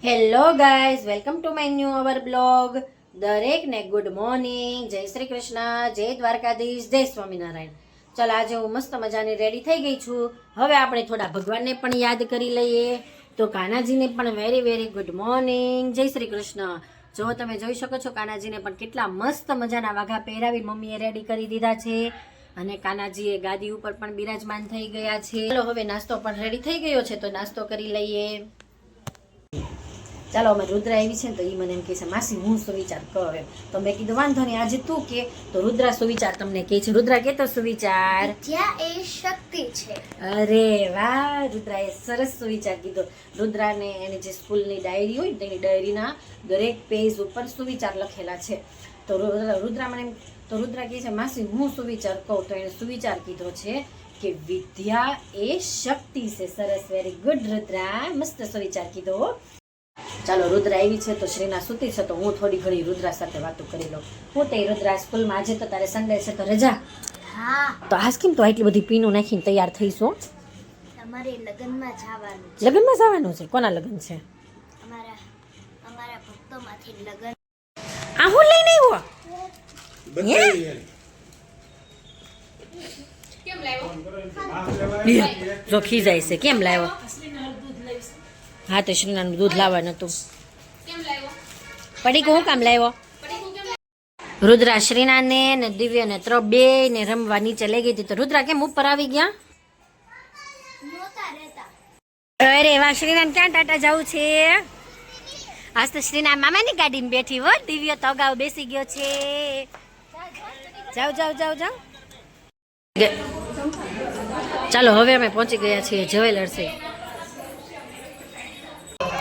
Hello guys, welcome to my new hour blog. દરેકને good morning, જય શ્રી કૃષ્ણ, જય દ્વારકાધીશ, જય સ્વામિનારાયણ. ચાલ, આજે હું મસ્ત મજાની રેડી થઈ ગઈ છું. હવે આપણે થોડા ભગવાનને પણ યાદ કરી લઈએ. તો કાનાજીને પણ વેરી વેરી ગુડ મોર્નિંગ, જય શ્રી કૃષ્ણ. જો તમે જોઈ શકો છો, કાનાજીને પણ કેટલા મસ્ત મજાના વાઘા પહેરાવી મમ્મીએ રેડી કરી દીધા છે. અને કાનાજી એ ગાદી ઉપર પણ બિરાજમાન થઈ ગયા છે. ચાલો, હવે નાસ્તો પણ રેડી થઈ ગયો છે, તો નાસ્તો કરી લઈએ. ચાલો, અમે રુદ્રા આવી છે ને, તો એ મને એમ કહે છે, માસી હું સુવિચાર કહું એમ. તો મેં કીધું વાંધો નહીં, આજે તું કે. તો રુદ્રા સુવિચાર તમને કહે છે. રુદ્રા કે તો સુવિચાર. વિદ્યા એ શક્તિ છે. અરે વાહ, રુદ્રાએ સરસ સુવિચાર કીધો. રુદ્રાને એની જે સ્કૂલની ડાયરી હોય તેની ડાયરીના દરેક પેજ ઉપર સુવિચાર લખેલા છે. તો રુદ્રા મને તો રુદ્રા કહે છે, માસી હું સુવિચાર કહું. તો એને સુવિચાર કીધો છે કે વિદ્યા એ શક્તિ છે. સરસ, વેરી ગુડ રુદ્રા, મસ્ત સુવિચાર કીધો. ચાલો, રુદ્રા આવી છે તો શ્રીના સૂતી છે, તો હું થોડી ઘણી રુદ્રા સાથે વાતો કરી લઉં. હું તે રુદ્રા સ્કૂલમાં આજે તો તારે સન્ડે છે તો રજા. હા, તો આજ કેમ તો આટલી બધી પીનું નાખીને તૈયાર થઈશું? તમારે લગ્નમાં જવાનું છે. લગ્નમાં જવાનું છે? કોના લગ્ન છે? અમારા ભક્તોમાંથી લગ્ન. આ હું લઈને આવ્યો? કેમ લાવ્યો? જો ખીજાય છે, કેમ લાવ્યો? હા, તો શ્રીનાનું દૂધ લાવવાનું હતું. કેમ લાવ્યો? પડી હું કામ લાવ્યો? પડીકું કેમ રુદ્રા શ્રીનાને ને દિવ્યને બે ને રમવા નીચે લઈ ગઈ હતી. તો રુદ્રા કેમ ઉપર આવી ગયા? નહોતા રહેતા. અરે વાહ, શ્રીનાને ક્યાં ટાટા જવું છે? આજ તો શ્રીના મામાની ગાડીમાં બેઠી હો. દિવ્ય તો અગાઉ બેસી ગયો છે. જાઓ જાઓ જાઓ જાઓ. ચાલો, હવે અમે પહોંચી ગયા છીએ જ્વેલર્સ.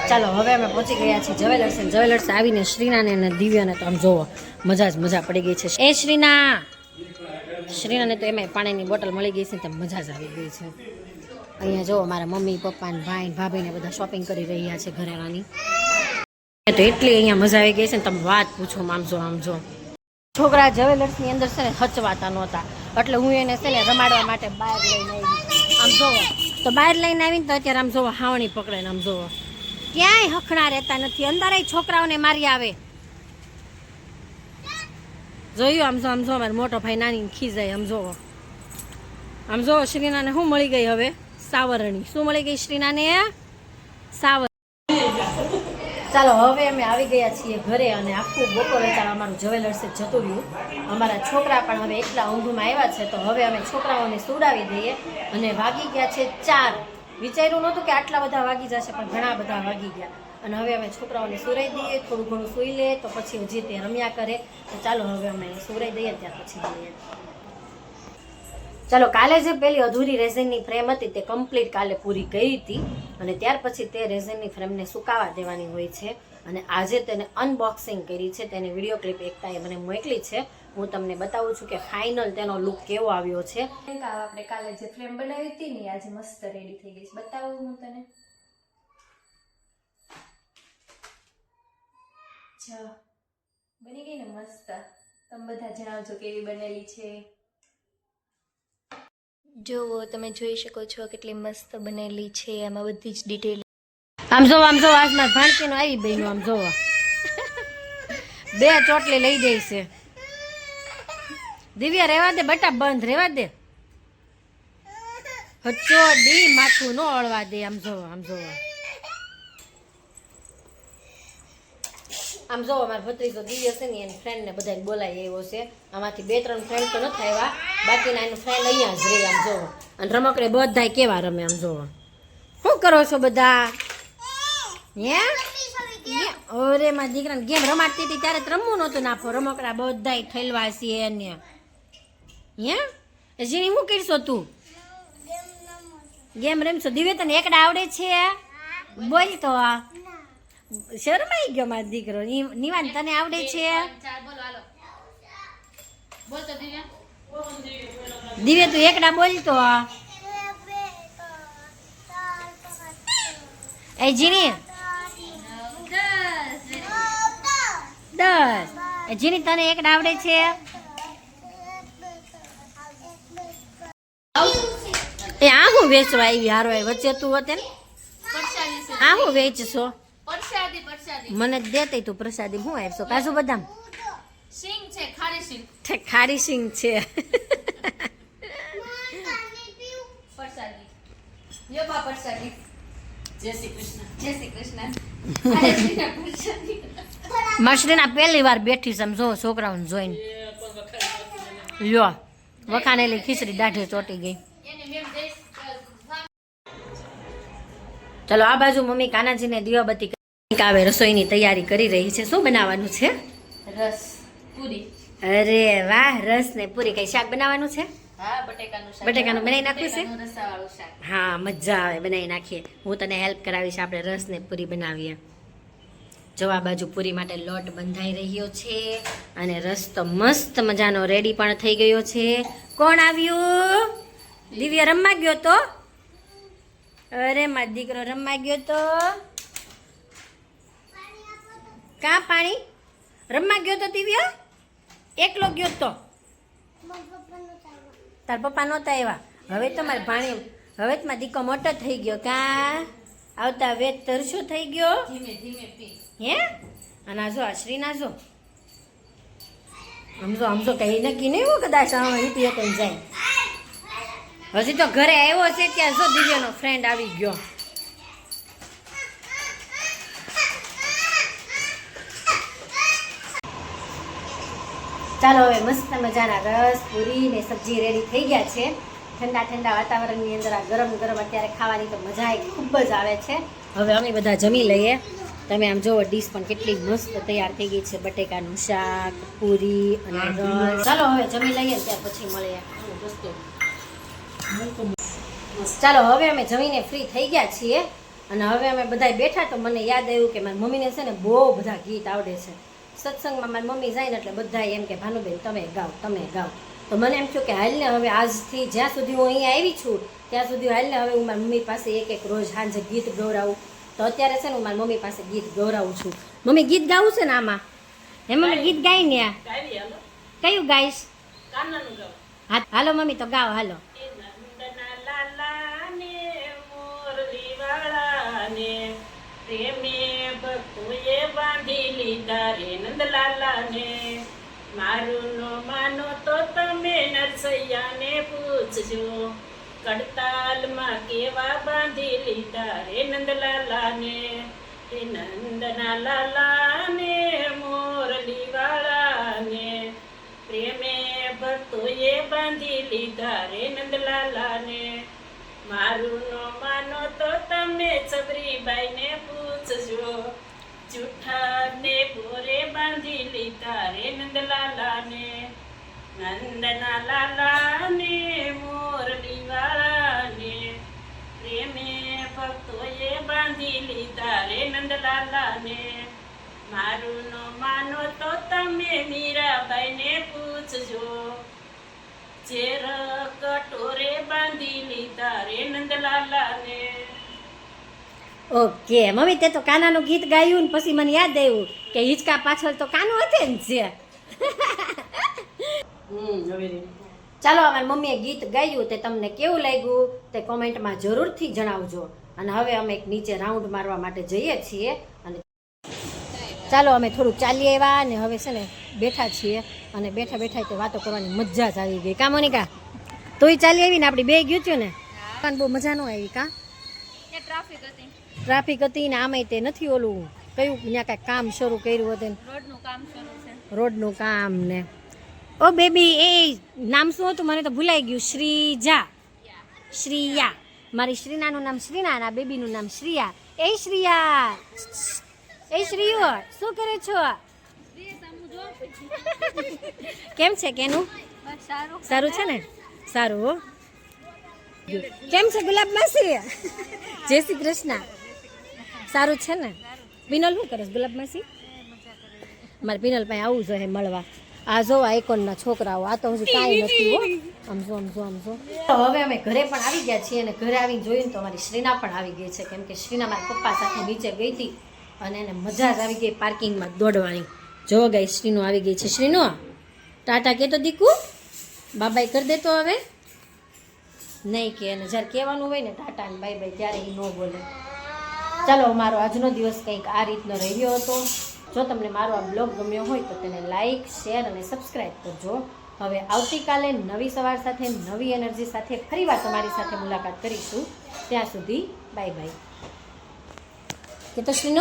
ચાલો, હવે અમે પહોંચી ગયા છીએ જ્વેલર્સ. જ્વેલર્સ આવીને શ્રીનાને અને દિવ્યાને તો આમ જોવો મજા જ મજા પડી ગઈ છે. એ શ્રીનાને તો એમાં પાણીની બોટલ મળી ગઈ છે, તો મજા જ આવી ગઈ છે. અહીંયા જોવો, મારા મમ્મી પપ્પા ને ભાઈ ભાભીને બધા શોપિંગ કરી રહ્યા છે ઘરેણાની. તો એટલી અહીંયા મજા આવી ગઈ છે ને, તમે વાત પૂછો. આમ જો છોકરા જ્વેલર્સની અંદર છે ને હચવાતા નહોતા, એટલે હું એને છે ને રમાડવા માટે બહાર લઈને આવી. આમ જોવો તો બહાર લઈને આવીને તો અત્યારે આમ જોવો હાવણી પકડે ને આમ જોવો ક્યાંય હખણા રહેતા નથી. અંદર છોકરાઓને મારી આવે. જોયું આમ જો મારો મોટો ભાઈ નાની ખીજાય. આમ જોવો શ્રીનાને શું મળી ગઈ હવે? સાવરણી. શું મળી ગઈ શ્રીનાને? સાવર. ચાલો, હવે અમે આવી ગયા છીએ ઘરે, અને આખું બપોર ચાલો અમારું જ્વેલર્સ જતું રહ્યું. અમારા છોકરા પણ હવે એટલા ઊંઘમાં આવ્યા છે, તો હવે અમે છોકરાઓને સુવડાવી દઈએ. અને વાગી ગયા છે 4. વિચાર્યું નહોતું કે આટલા બધા વાગી જશે, પણ ઘણા બધા વાગી ગયા. અને હવે અમે છોકરાઓને સુરાઈ દઈએ. થોડું ઘણું સૂઈ લે તો પછી હજી તે રમ્યા કરે. તો ચાલો, હવે અમે સુરાઈ દઈએ, ત્યાર પછી જઈએ. ચાલો, કાલે જે પેલી અધૂરી રેઝિનની ફ્રેમ હતી તે કમ્પ્લીટ કાલે પૂરી કરી હતી, અને ત્યાર પછી તે રેઝિનની ફ્રેમને સુકાવા દેવાની હોય છે. અને આજે તેને અનબોક્સિંગ કરી છે. તેની વિડીયો ક્લિપ એકતાએ મને મોકલી છે. હું તમને બતાવું છું કે ફાઇનલ તેનો લુક કેવો આવ્યો છે. આપણે કાલે જે ફ્રેમ બનાવી હતી ને આજે મસ્ત રેડી થઈ ગઈ છે. બતાવું હું તને. જો બની ગઈ ને મસ્ત. તમે બધા જણાવજો કેવી બનેલી છે. જુઓ, તમે જોઈ શકો છો કેટલી મસ્ત બનેલી છે. આમાં બધી જ ડિટેલ. આમ જો આજમાં ભાણકીનો આવી બહેનો આમ જોવા 2 ચોટલી લઈ જાય છે. દિવ્યા રહેવા દે બટા, બંધ રહેવા દે. હચ્ચો ડી માથું ન અળવા દે. આમ જોવો મારા ભત્રીજો દિવ્ય છે ને એની ફ્રેન્ડને બધા બોલાવી આવ્યો છે. આમાંથી 2-3 ફ્રેન્ડ તો નથી આવ્યા, બાકીના એનું ફ્રેન્ડ અહીંયા જ રહે. આમ જોવો, અને રમકડે બધા કેવા રમે. આમ જોવો, શું કરો છો બધા? અરે મારા દીકરાને ગેમ રમાડતી હતી ત્યારે રમવું નહોતું નાખો. રમકડા બધા ઠેલવા છે એને. જીની શું કરશો તું? ગેમ રમશો? દિવ્ય તને એકડા આવડે છે? બોલ તો. શરમાઈ ગયો મારો દીકરો. નિવાન તને આવડે છે? બોલો, હાલો. બોલ તો દિવ્યા. દિવ્ય તું એકડા બોલ તો. એ જીની 10. જીની તને એકડા આવડે છે? એ આ હું વેચવા આવી હારો વચ્ચે તું હોતે ને? આ હું વેચશો? પરસાદી પરસાદી મને જ દેતી તું પ્રસાદી. હું આપશો? કાજુ બદામ? સિંગ છે, ખારી સિંગ. ખારી સિંગ છે. પરસાદી યો બા પરસાદી. જય શ્રી કૃષ્ણ. જય શ્રી કૃષ્ણ. ખારી સિંગ પરસાદી. મશરીના પહેલી વાર બેઠી સમજો છોકરાઓને જોઈને. લ્યો વખાણેલી ખીચડી દાઢે ચોટી ગઈ. એને મેમ જઈશ ચલો આ બાજુ મમ્મી કાનાજીને દીવાબત્તી કરી આવે રસોઈની તૈયારી કરી રહી છે. શું બનાવવાનું છે? રસ પૂરી. અરે વાહ, રસ ને પૂરી. કઈ શાક બનાવવાનું છે? હા, બટેકાનું શાક. બટેકાનું બનાવી નાખ્યું છે? બટેકાનું રસાવાળું શાક. હા, મજા આવે, બનાવી નાખીએ. હું તને હેલ્પ કરાવીશ, આપણે રસ ને પૂરી બનાવીએ. જો આ બાજુ પૂરી માટે લોટ બંધાઈ રહ્યો છે અને રસ તો મસ્ત મજાનો રેડી પણ થઈ ગયો છે. કોણ આવ્યું? દિવ્ય રમવા ગયો તો? અરે મારો દીકરો રમવા ગયો તો. કા પાણી રમવા ગયો તો દિવ્ય? એકલો ગયો તો? તાર પપ્પા નહોતા આવ્યા. હવે તો મારે ભાણી, હવે તો મારો દીકરો મોટો થઈ ગયો. કા આવતા વેત તરસો થઈ ગયો. ધીમે ધીમે પી. હે? અને આ જો આશ્રીના જો સમજો કઈ નક્કી નહીં હોય, કદાચ ઈટીએ કઈ જાય. હજી તો ઘરે આવ્યો છે ત્યાં જો દિવ્યાનો ફ્રેન્ડ આવી ગયો. ચાલો હવે મસ્ત મજાના રસ પૂરી ને સબ્જી રેડી થઈ ગયા છે. ઠંડા ઠંડા વાતાવરણની અંદર આ ગરમ ગરમ અત્યારે ખાવાની તો મજા ખૂબ જ આવે છે. હવે અમે બધા જમી લઈએ. તમે આમ જોવો ડીશ પણ કેટલી મસ્ત તૈયાર થઈ ગઈ છે. બટેકાનું શાક, પૂરી અને રસ. ચાલો હવે જમી લઈએ ત્યાર પછી મળીએ. ચાલો હવે અમે જમીને ફ્રી થઈ ગયા છીએ અને હવે અમે બધા બેઠા તો મને યાદ આવ્યું કે મારી મમ્મીને છે ને બહુ બધા ગીત આવડે છે. સત્સંગમાં મારી મમ્મી જાય ને એટલે બધા એમ કે ભાનુબેન તમે ગાઓ તમે ગાઓ. તો મને એમ થયું કે હાલને હવે આજથી જ્યાં સુધી હું અહીંયા આવી છું ત્યાં સુધી હાલને હવે હું મારી મમ્મી પાસે એક એક રોજ સાંજે ગીત ગવડાવું. તો અત્યારે છે ને હું મારી મમ્મી પાસે ગીત ગવડાવું છું. મમ્મી ગીત ગાવું છે ને આમાં? હે મમ્મી ગીત ગાઈ ને આ કયું ગાઈશ? હા હાલો મમ્મી તો ગાઓ હાલો. બાંધી લીધા રે નંદલાલાને, મારું નો માનો તો તમે નરસૈયાને પૂછજો, કડતાલમાં કેવા બાંધી લીધા રે નંદલાલાને. હે નંદના લાલાને મોરલી વાળાને, પ્રેમે ભક્તોએ બાંધી લીધા રે નંદલાલાને. મારું નો માનો તો તમે છબરીબાઈને પૂછજો, જૂઠા ને બોરે બાંધી લીધા રે નંદલાલાને. નંદના લાલાને મોરલી વાળાને, પ્રેમે ભક્તોએ બાંધી લીધા રે નંદલાલાને. મારું નો માનો તો તમે મીરાબાઈને પૂછજો, ઝેર કટોરે બાંધી લીધા રે નંદલાલાને. ઓકે મમ્મી તે તો કાનાનું ગીત ગાયું ને પછી મને યાદ આવ્યું કે હિંચકા પાછળ તો કાનું હતે ને છે. ચાલો અમારી મમ્મીએ ગીત ગાયું તે તમને કેવું લાગ્યું તે કોમેન્ટમાં જરૂરથી જણાવજો. અને હવે અમે એક નીચે રાઉન્ડ મારવા માટે જઈએ છીએ અને ચાલો અમે થોડુંક ચાલી આવ્યા ને હવે છે ને બેઠા છીએ અને બેઠા બેઠા તે વાતો કરવાની મજા જ આવી ગઈ. કા મોનિકા તોય ચાલી આવી ને આપણી બે ગયું છું ને પણ બહુ મજા ન આવી. કા ટ્રાફિક હતી ને આમાંય તે નથી ઓલું કયું ત્યાં કાંઈક કામ શરૂ કર્યું હતું રોડનું કામ શરૂ છે. રોડનું કામ ને. ઓ બેબી એ નામ શું હતું મને તો ભૂલાઈ ગયું. શ્રીજા, શ્રીયા. મારી શ્રીનાનું નામ શ્રીના અને આ બેબીનું નામ શ્રીયા. એ શ્રીયા, એ શ્રીયો શું કરે છો? કેમ છે કેનું? સારું છે ને? સારું હો. કેમ છે ગુલાબ માસી? જય શ્રી કૃષ્ણ. સારું છે ને? પિનલ શું કરે ગુલાબ માસી? મારે પિનલ પાસે આવું જોઈએ મળવા. આ જો આઇકોનના છોકરાઓ આ તો હજી કાંઈ નથી હો. આમજો આમજો આમજો. તો હવે અમે ઘરે પણ આવી ગયા છીએ અને ઘરે આવીને જોયું તો અમારી શ્રીના પણ આવી ગઈ છે, કેમ કે શ્રીના મારા પપ્પા સાથે નીચે ગઈ હતી અને એને મજા જ આવી ગઈ પાર્કિંગમાં દોડવાની. જો ગાઈ શ્રીનો આવી ગઈ છે. શ્રીનો ટાટા કે તો દીકુ બાબાઈ કરી દેતો હવે નહીં કે એને જ્યારે કહેવાનું હોય ને ટાટા ને બાય બાય ત્યારે એ ન બોલે. ચાલો મારો આજનો દિવસ કંઈક આ રીતનો રહ્યો હતો. જો તમને મારો આ બ્લોગ ગમ્યો હોય તો તેને લાઈક, શેર અને સબસ્ક્રાઈબ કરજો. હવે આવતીકાલે નવી સવાર સાથે નવી એનર્જી સાથે ફરીવાર તમારી સાથે મુલાકાત કરીશું. ત્યાં સુધી બાય બાય. કે તો શ્રીનુ